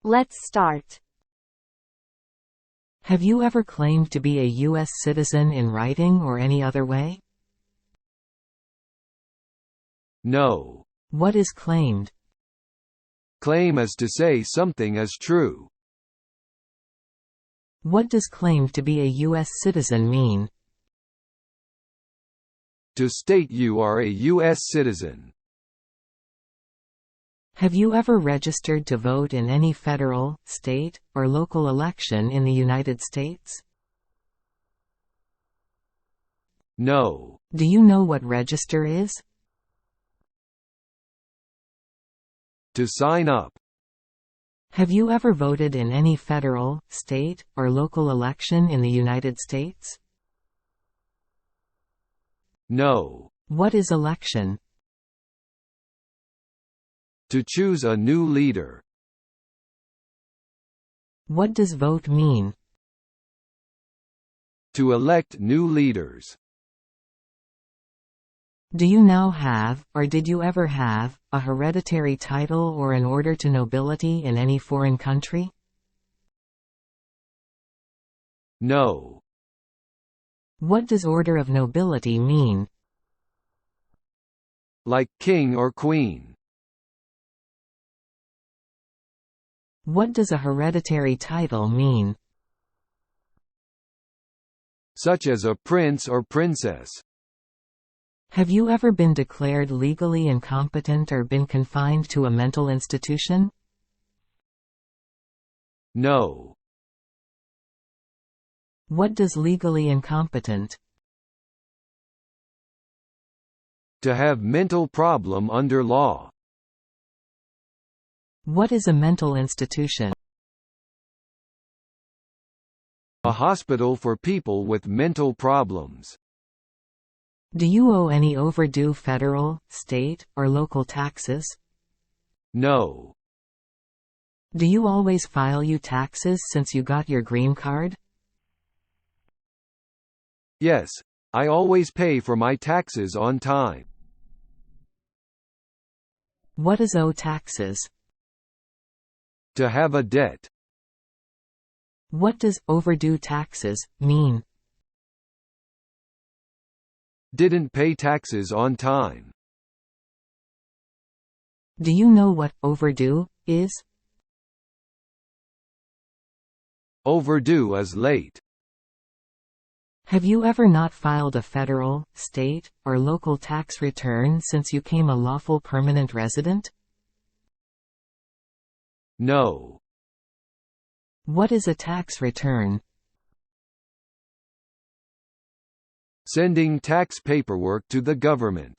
Let's start. Have you ever claimed to be a U.S. citizen in writing or any other way? No. What is claimed? Claim is to say something is true. What does claim to be a U.S. citizen mean? To state you are a U.S. citizen. Have you ever registered to vote in any federal, state, or local election in the United States? No. Do you know what register is? To sign up. Have you ever voted in any federal, state, or local election in the United States? No. What is election? To choose a new leader. What does vote mean? To elect new leaders. Do you now have, or did you ever have, a hereditary title or an order to nobility in any foreign country? No. What does order of nobility mean? Like king or queen. What does a hereditary title mean? Such as a prince or princess. Have you ever been declared legally incompetent or been confined to a mental institution? No. What does legally incompetent? To have mental problem under law. What is a mental institution? A hospital for people with mental problems. Do you owe any overdue federal, state, or local taxes? No. Do you always file your taxes since you got your green card? Yes, I always pay for my taxes on time. What is owe taxes? To have a debt. What does overdue taxes mean? Didn't pay taxes on time. Do you know what overdue is? Overdue is late. Have you ever not filed a federal, state, or local tax return since you became a lawful permanent resident? No. What is a tax return? Sending tax paperwork to the government.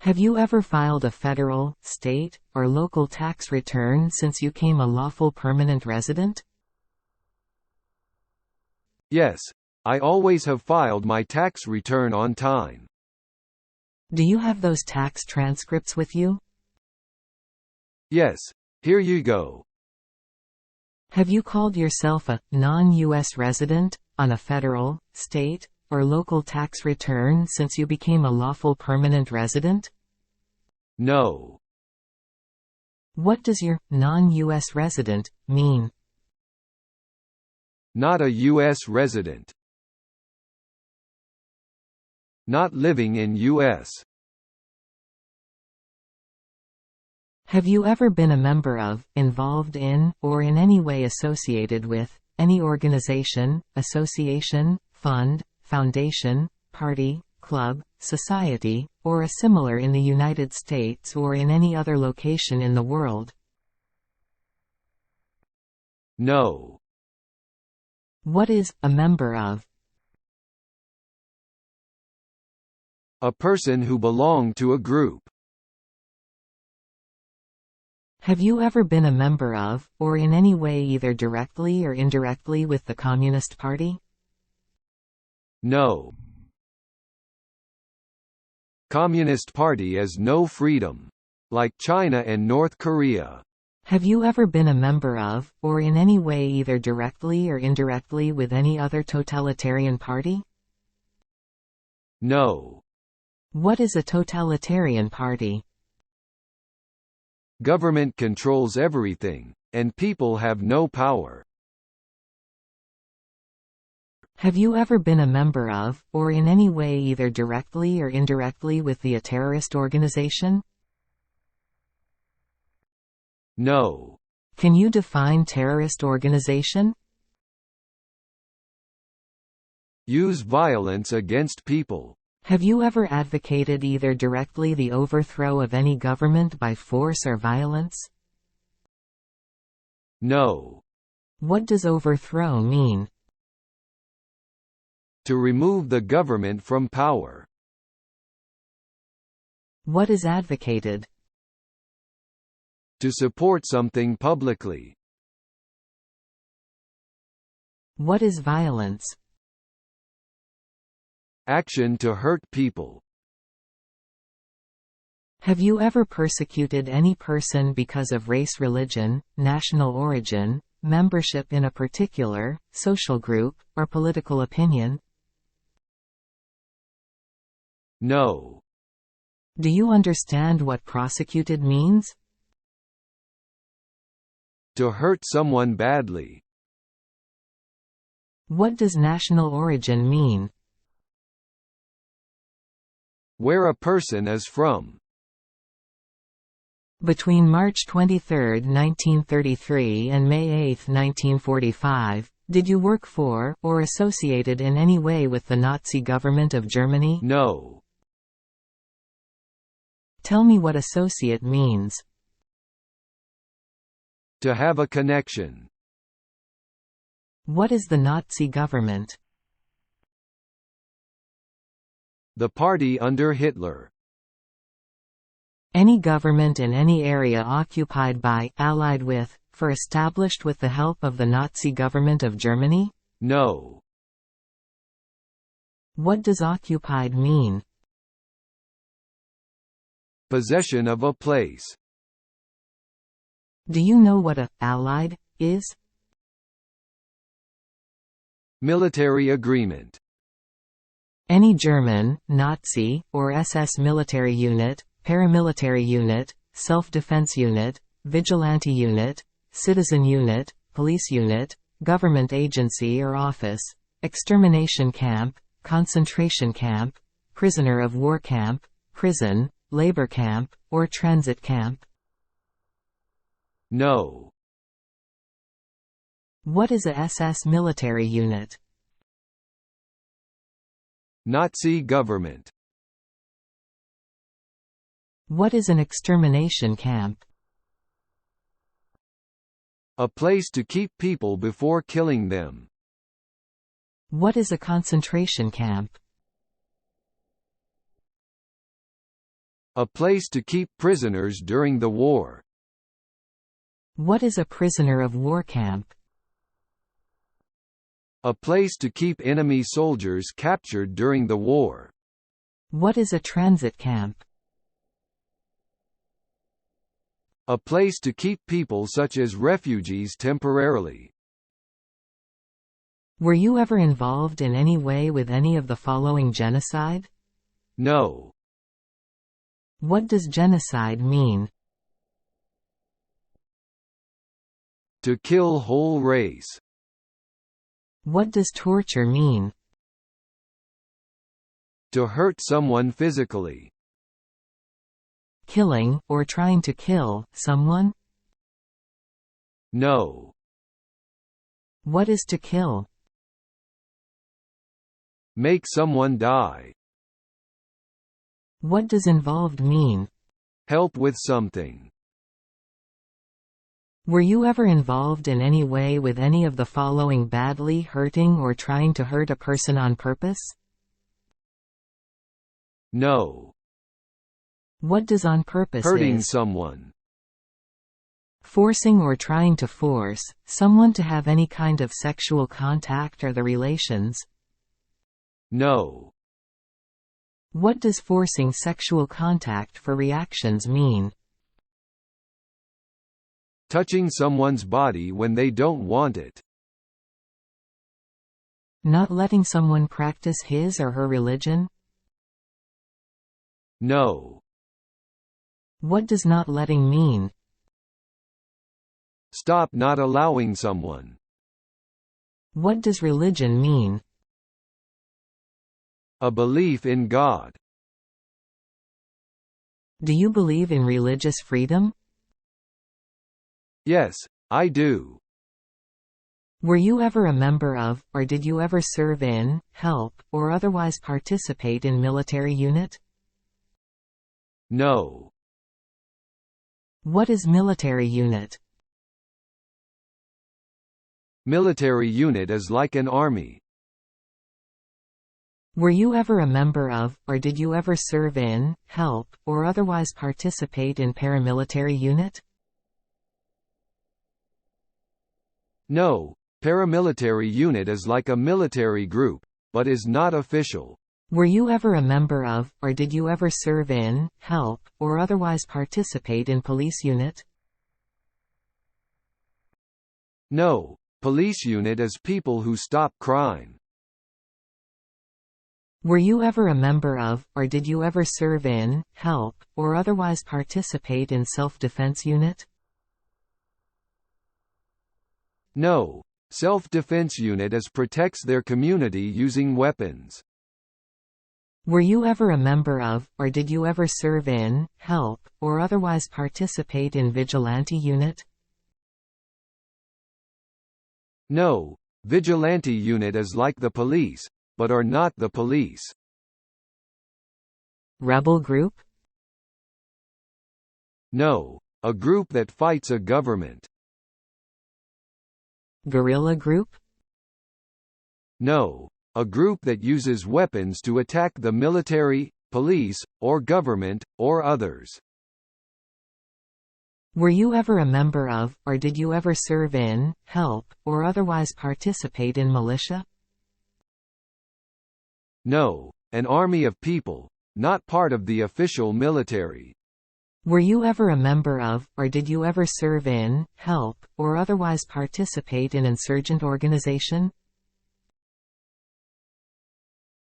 Have you ever filed a federal, state, or local tax return since you became a lawful permanent resident? Yes, I always have filed my tax return on time. Do you have those tax transcripts with you? Yes, here you go. Have you called yourself a non-U.S. resident on a federal, state, or local tax return since you became a lawful permanent resident? No. What does your non-U.S. resident mean? Not a U.S. resident. Not living in U.S. Have you ever been a member of, involved in, or in any way associated with, any organization, association, fund, foundation, party, club, society, or a similar in the United States or in any other location in the world? No. What is a member of? A person who belonged to a group. Have you ever been a member of, or in any way either directly or indirectly with the Communist Party? No. Communist Party is no freedom. Like China and North Korea. Have you ever been a member of, or in any way either directly or indirectly with any other totalitarian party? No. What is a totalitarian party? Government controls everything, and people have no power. Have you ever been a member of, or in any way either directly or indirectly with a terrorist organization? No. Can you define terrorist organization? Use violence against people. Have you ever advocated either directly the overthrow of any government by force or violence? No. What does overthrow mean? To remove the government from power. What is advocated? To support something publicly. What is violence? Action to hurt people. Have you ever persecuted any person because of race, religion, national origin, membership in a particular social group, or political opinion? No. Do you understand what prosecuted means? To hurt someone badly. What does national origin mean? Where a person is from. Between March 23, 1933 and May 8, 1945, did you work for, or associated in any way with the Nazi government of Germany? No. Tell me what associate means. To have a connection. What is the Nazi government? The party under Hitler. Any government in any area occupied by, allied with, for established with the help of the Nazi government of Germany? No. What does occupied mean? Possession of a place. Do you know what a allied is? Military agreement. Any German, Nazi, or SS military unit, paramilitary unit, self-defense unit, vigilante unit, citizen unit, police unit, government agency or office, extermination camp, concentration camp, prisoner of war camp, prison, labor camp, or transit camp? No. What is a SS military unit? Nazi government. What is an extermination camp? A place to keep people before killing them. What is a concentration camp? A place to keep prisoners during the war. What is a prisoner of war camp? A place to keep enemy soldiers captured during the war. What is a transit camp? A place to keep people such as refugees temporarily. Were you ever involved in any way with any of the following genocide? No. What does genocide mean? To kill whole race. What does torture mean? To hurt someone physically. Killing, or trying to kill, someone? No. What is to kill? Make someone die. What does involved mean? Help with something. Were you ever involved in any way with any of the following: badly hurting or trying to hurt a person on purpose? No. What does on purpose Hurting is? someone. Forcing or trying to force someone to have any kind of sexual contact or the relations? No. What does forcing sexual contact for reactions mean? Touching someone's body when they don't want it. Not letting someone practice his or her religion? No. What does not letting mean? Stop not allowing someone. What does religion mean? A belief in God. Do you believe in religious freedom? Yes, I do. Were you ever a member of, or did you ever serve in, help, or otherwise participate in military unit? No. What is military unit? Military unit is like an army. Were you ever a member of, or did you ever serve in, help, or otherwise participate in paramilitary unit? No. Paramilitary unit is like a military group, but is not official. Were you ever a member of, or did you ever serve in, help, or otherwise participate in police unit? No. Police unit is people who stop crime. Were you ever a member of, or did you ever serve in, help, or otherwise participate in self-defense unit? No. Self-defense unit protects their community using weapons. Were you ever a member of, or did you ever serve in, help, or otherwise participate in vigilante unit? No. Vigilante unit is like the police, but are not the police. Rebel group? No. A group that fights a government. Guerrilla group? No. A group that uses weapons to attack the military, police, or government, or others. Were you ever a member of, or did you ever serve in, help, or otherwise participate in militia? No. An army of people, not part of the official military. Were you ever a member of, or did you ever serve in, help, or otherwise participate in insurgent organization?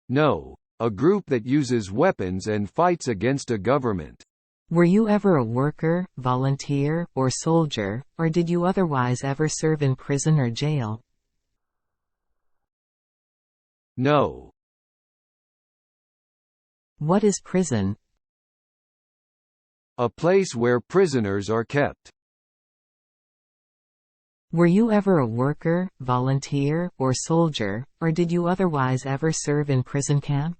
No. A group that uses weapons and fights against a government. Were you ever a worker, volunteer, or soldier, or did you otherwise ever serve in prison or jail? No. What is prison? A place where prisoners are kept. Were you ever a worker, volunteer, or soldier, or did you otherwise ever serve in prison camp?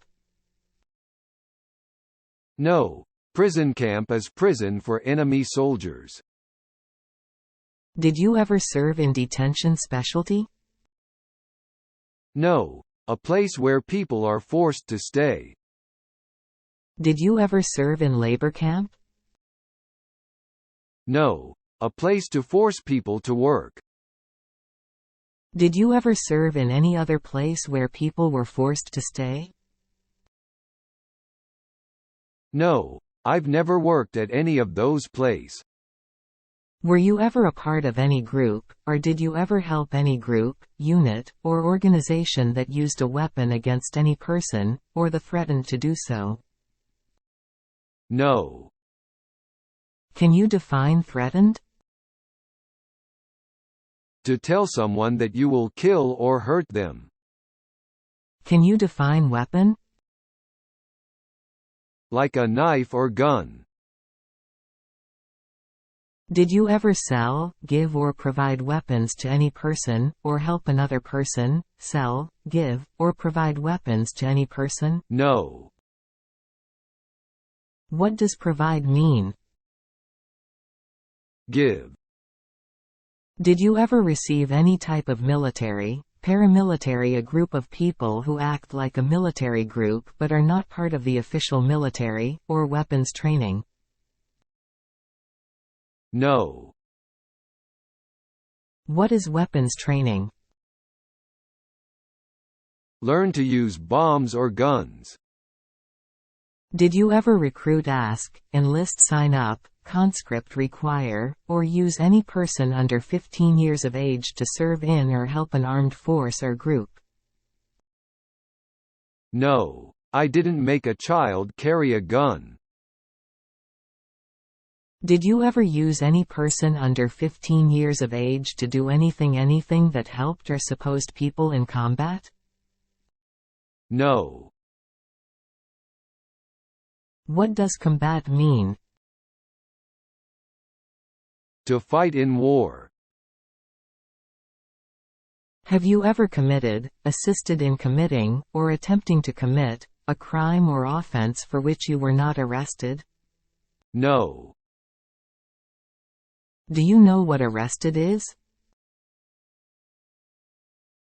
No. Prison camp is prison for enemy soldiers. Did you ever serve in detention specialty? No. A place where people are forced to stay. Did you ever serve in labor camp? No. A place to force people to work. Did you ever serve in any other place where people were forced to stay? No. I've never worked at any of those places. Were you ever a part of any group, or did you ever help any group, unit, or organization that used a weapon against any person, or the threatened to do so? No. Can you define threatened? To tell someone that you will kill or hurt them. Can you define weapon? Like a knife or gun. Did you ever sell, give or provide weapons to any person, or help another person, sell, give, or provide weapons to any person? No. What does provide mean? Give. Did you ever receive any type of military, paramilitary, a group of people who act like a military group but are not part of the official military, or weapons training? No. What is weapons training? Learn to use bombs or guns. Did you ever recruit, ask, enlist, sign up, conscript, require, or use any person under 15 years of age to serve in or help an armed force or group? No. I didn't make a child carry a gun. Did you ever use any person under 15 years of age to do anything that helped or supposed people in combat? No. What does combat mean? To fight in war. Have you ever committed, assisted in committing, or attempting to commit, a crime or offense for which you were not arrested? No. Do you know what arrested is?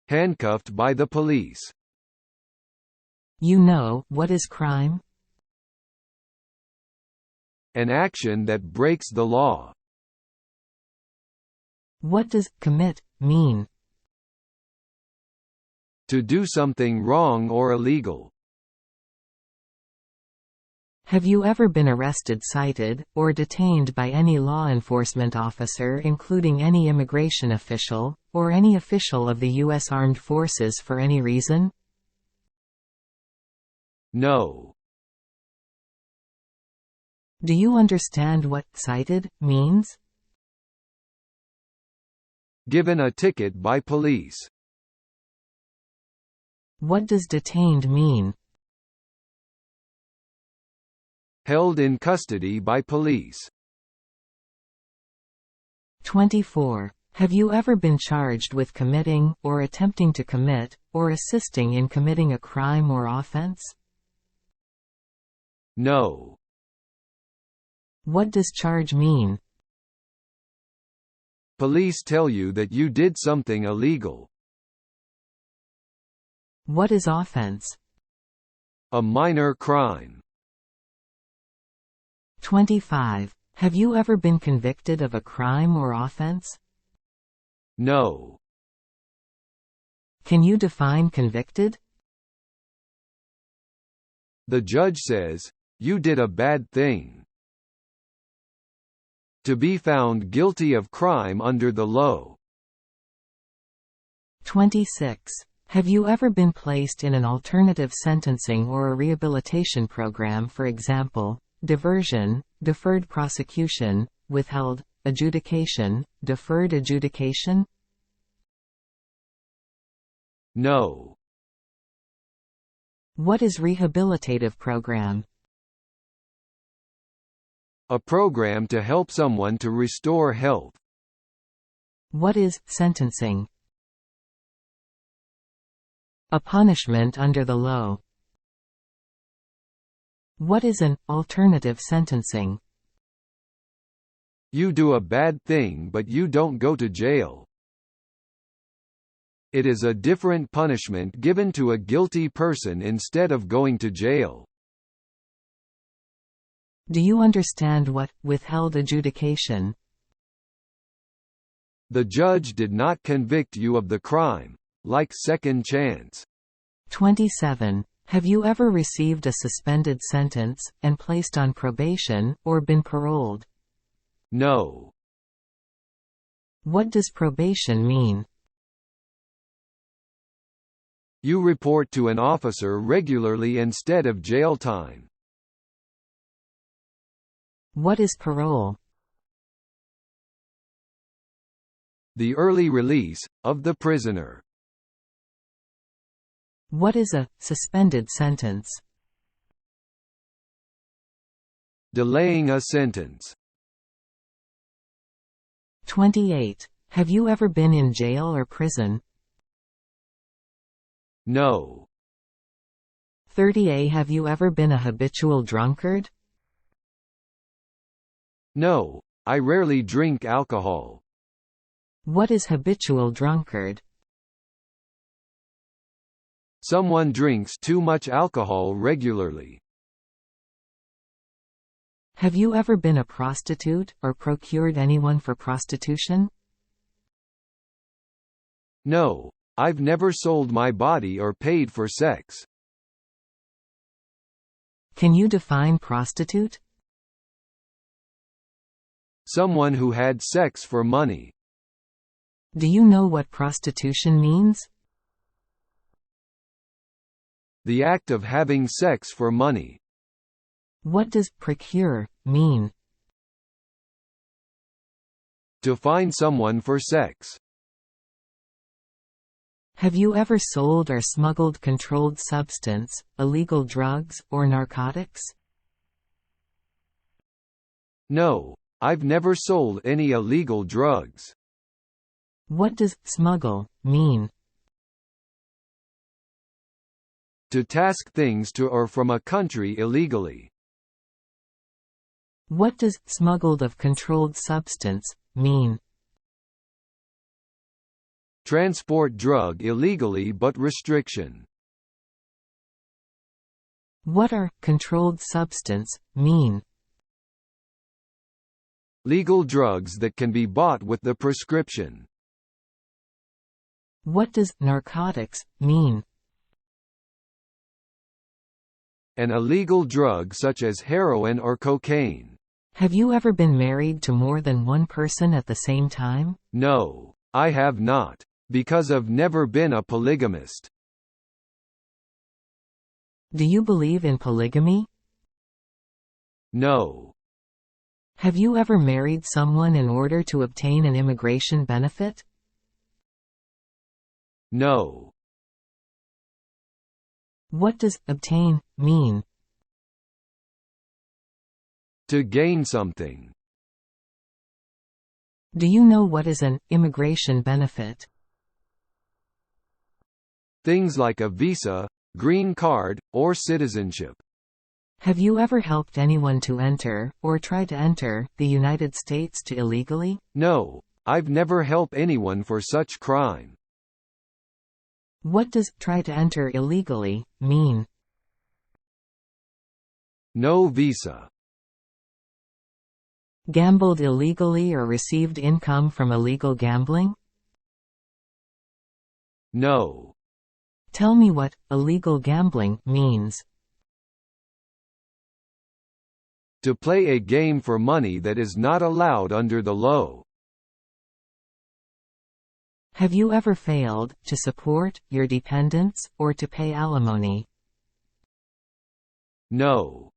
Handcuffed by the police. You know, what is crime? An action that breaks the law. What does commit mean? To do something wrong or illegal. Have you ever been arrested, cited, or detained by any law enforcement officer, including any immigration official, or any official of the U.S. Armed Forces for any reason? No. Do you understand what cited means? Given a ticket by police. What does detained mean? Held in custody by police. 24. Have you ever been charged with committing, or attempting to commit, or assisting in committing a crime or offense? No. What does charge mean? Police tell you that you did something illegal. What is offense? A minor crime. 25. Have you ever been convicted of a crime or offense? No. Can you define convicted? The judge says, "You did a bad thing." To be found guilty of crime under the law. 26. Have you ever been placed in an alternative sentencing or a rehabilitation program, for example, diversion, deferred prosecution, withheld adjudication, deferred adjudication? No. What is rehabilitative program? A program to help someone to restore health. What is sentencing? A punishment under the law. What is an alternative sentencing? You do a bad thing but you don't go to jail. It is a different punishment given to a guilty person instead of going to jail. Do you understand what withheld adjudication? The judge did not convict you of the crime, like second chance. 27. Have you ever received a suspended sentence, and placed on probation, or been paroled? No. What does probation mean? You report to an officer regularly instead of jail time. What is parole? The early release of the prisoner. What is a suspended sentence? Delaying a sentence. 28. Have you ever been in jail or prison? No. 30A. Have you ever been a habitual drunkard? No, I rarely drink alcohol. What is habitual drunkard? Someone drinks too much alcohol regularly. Have you ever been a prostitute, or procured anyone for prostitution? No, I've never sold my body or paid for sex. Can you define prostitute? Someone who had sex for money. Do you know what prostitution means? The act of having sex for money. What does procure mean? To find someone for sex. Have you ever sold or smuggled controlled substance, illegal drugs, or narcotics? No, I've never sold any illegal drugs. What does smuggle mean? To task things to or from a country illegally. What does smuggled of controlled substance mean? Transport drug illegally but restriction. What are controlled substance mean? Legal drugs that can be bought with the prescription. What does narcotics mean? An illegal drug such as heroin or cocaine. Have you ever been married to more than one person at the same time? No, I have not. Because I've never been a polygamist. Do you believe in polygamy? No. Have you ever married someone in order to obtain an immigration benefit? No. What does obtain mean? To gain something. Do you know what is an immigration benefit? Things like a visa, green card, or citizenship. Have you ever helped anyone to enter, or try to enter, the United States to illegally? No, I've never helped anyone for such crime. What does try to enter illegally mean? No visa. Gambled illegally or received income from illegal gambling? No. Tell me what illegal gambling means. To play a game for money that is not allowed under the law. Have you ever failed to support your dependents or to pay alimony? No.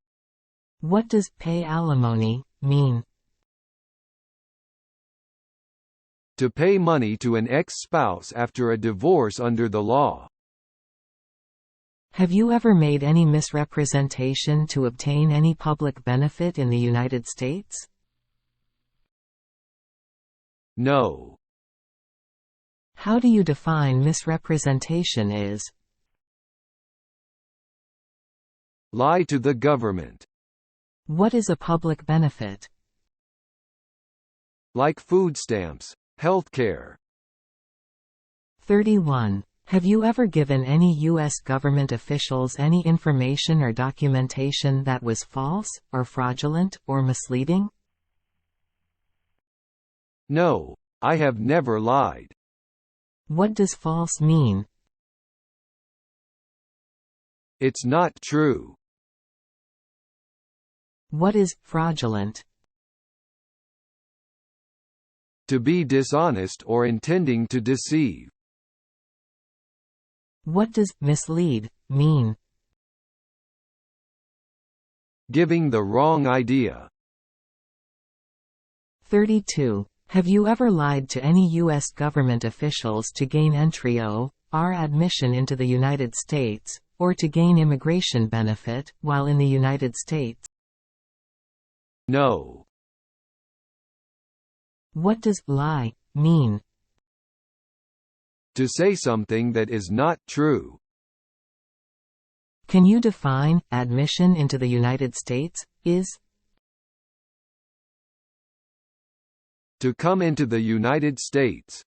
What does pay alimony mean? To pay money to an ex-spouse after a divorce under the law. Have you ever made any misrepresentation to obtain any public benefit in the United States? No. How do you define misrepresentation is? Lie to the government. What is a public benefit? Like food stamps, healthcare. 31. Have you ever given any U.S. government officials any information or documentation that was false, or fraudulent, or misleading? No, I have never lied. What does false mean? It's not true. What is fraudulent? To be dishonest or intending to deceive. What does mislead mean? Giving the wrong idea. 32. Have you ever lied to any U.S. government officials to gain entry or admission into the United States, or to gain immigration benefit, while in the United States? No. What does lie mean? To say something that is not true. Can you define admission into the United States is? To come into the United States.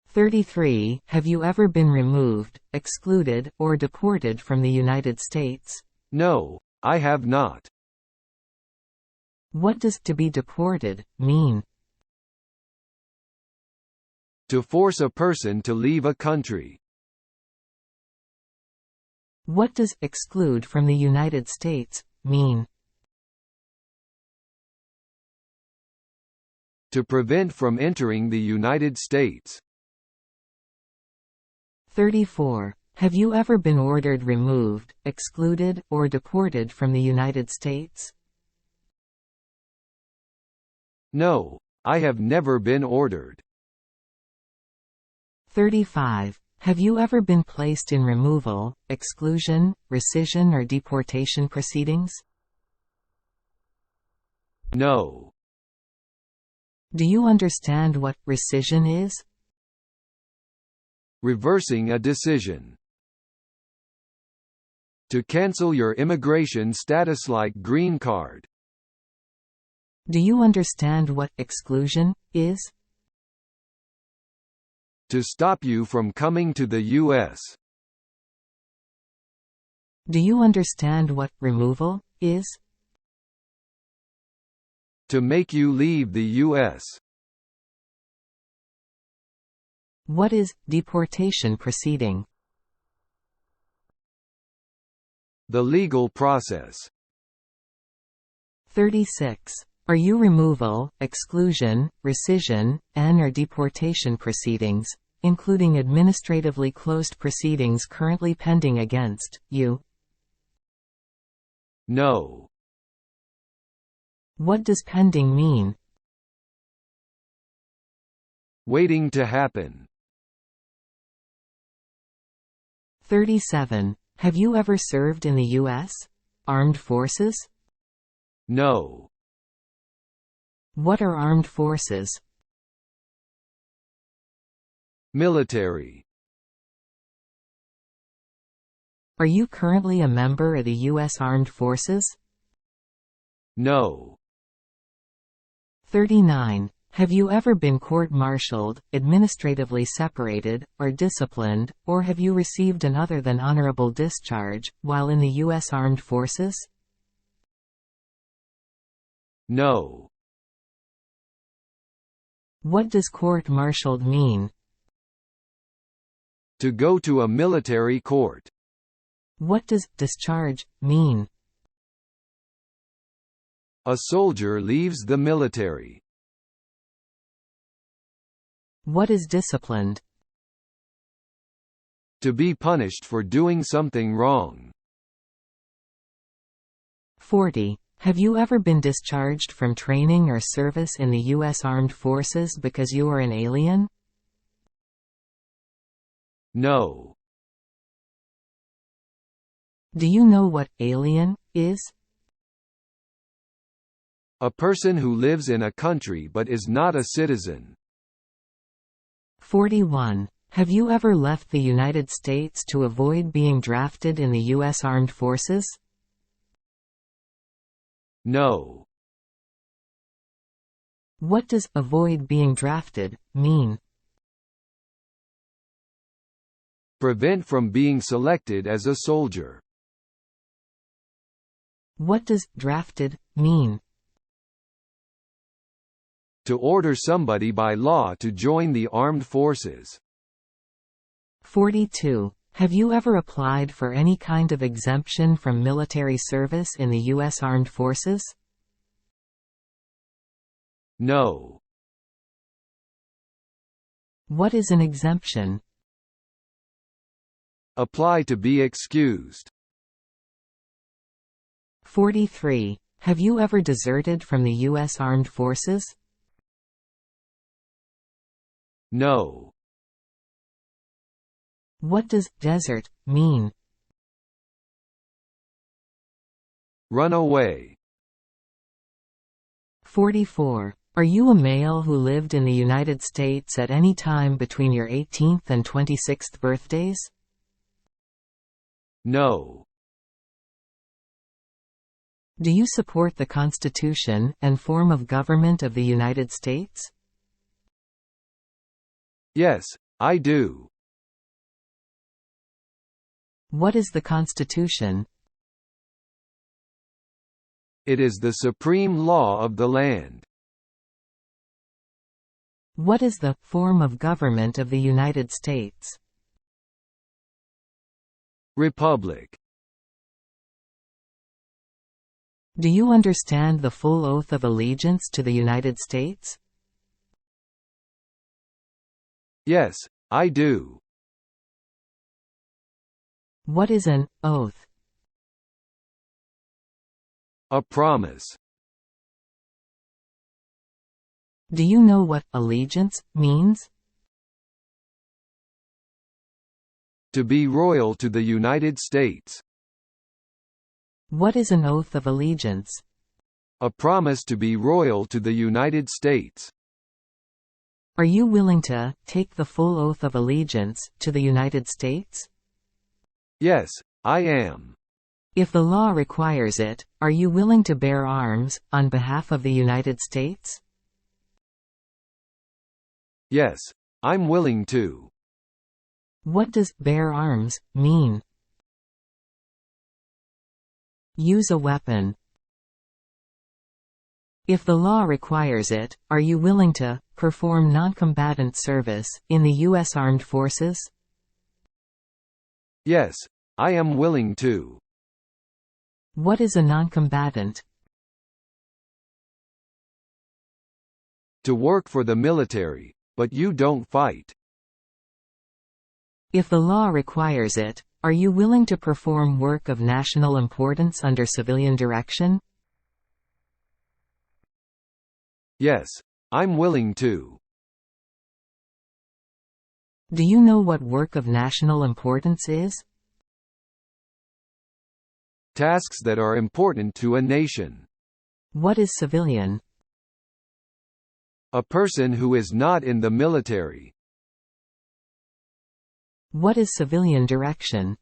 33. Have you ever been removed, excluded, or deported from the United States? No, I have not. What does to be deported mean? To force a person to leave a country. What does exclude from the United States mean? To prevent from entering the United States. 34. Have you ever been ordered removed, excluded, or deported from the United States? No, I have never been ordered. 35. Have you ever been placed in removal, exclusion, rescission or deportation proceedings? No. Do you understand what rescission is? Reversing a decision. To cancel your immigration status like green card. Do you understand what exclusion is? To stop you from coming to the U.S. Do you understand what removal is? To make you leave the U.S. What is deportation proceeding? The legal process. 36. Are you removal, exclusion, rescission, or deportation proceedings, including administratively closed proceedings currently pending against you? No. What does pending mean? Waiting to happen. 37. Have you ever served in the U.S. Armed Forces? No. What are armed forces? Military. Are you currently a member of the U.S. Armed Forces? No. 39. Have you ever been court-martialed, administratively separated, or disciplined, or have you received an other than honorable discharge, while in the U.S. Armed Forces? No. What does court-martialed mean? To go to a military court. What does discharge mean? A soldier leaves the military. What is disciplined? To be punished for doing something wrong. 40. Have you ever been discharged from training or service in the U.S. Armed Forces because you are an alien? No. Do you know what alien is? A person who lives in a country but is not a citizen. 41. Have you ever left the United States to avoid being drafted in the U.S. Armed Forces? No. What does avoid being drafted mean? Prevent from being selected as a soldier. What does drafted mean? To order somebody by law to join the armed forces. 42. Have you ever applied for any kind of exemption from military service in the U.S. Armed Forces? No. What is an exemption? Apply to be excused. 43. Have you ever deserted from the U.S. Armed Forces? No. What does desert mean? Run away. 44. Are you a male who lived in the United States at any time between your 18th and 26th birthdays? No. Do you support the Constitution and form of government of the United States? Yes, I do. What is the Constitution? It is the supreme law of the land. What is the form of government of the United States? Republic. Do you understand the full oath of allegiance to the United States? Yes, I do. What is an oath? A promise. Do you know what allegiance means? To be loyal to the United States. What is an oath of allegiance? A promise to be loyal to the United States. Are you willing to take the full oath of allegiance to the United States? Yes, I am. If the law requires it, are you willing to bear arms on behalf of the United States? Yes, I'm willing to. What does bear arms mean? Use a weapon. If the law requires it, are you willing to perform non-combatant service in the U.S. Armed Forces? Yes, I am willing to. What is a non-combatant? To work for the military, but you don't fight. If the law requires it, are you willing to perform work of national importance under civilian direction? Yes, I'm willing to. Do you know what work of national importance is? Tasks that are important to a nation. What is civilian? A person who is not in the military. What is civilian direction?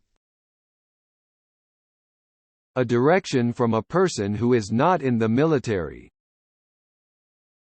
A direction from a person who is not in the military.